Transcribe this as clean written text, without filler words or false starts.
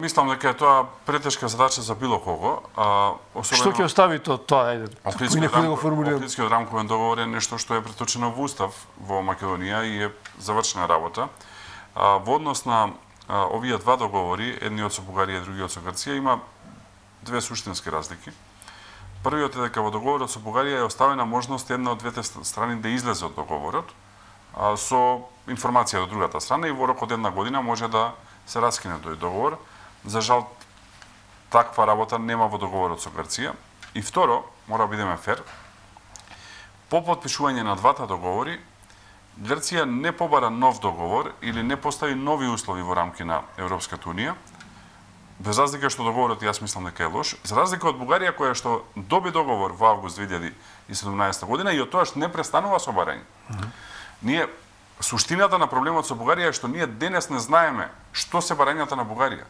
Мислам дека е тоа претешка задача за било кого, особено... Што ќе остави тоа, ајде, некој да го формулира? Охридскиот рамковен договор е нешто што е преточено во устав во Македонија и е завршена работа. Во однос на овие два договори, едниот со Бугарија и другиот со Грција, има две суштински разлики. Првиот е дека во договорот со Бугарија е оставена можност една од двете страни да излезе од договорот со информација од другата страна и во рок од една година може да се раскине тој договор. За жал, таква работа нема во договорот со Грција. И второ, мора да бидеме фер, по потпишување на двата договори, Грција не побара нов договор или не постави нови услови во рамки на Европската Унија, без разлика што договорот јас мислам дека е лош, за разлика од Бугарија која што доби договор во август 2017 година и од тоа што не престанува со барање. Ние суштината на проблемот со Бугарија е што ние денес не знаеме што се барањата на Бугарија.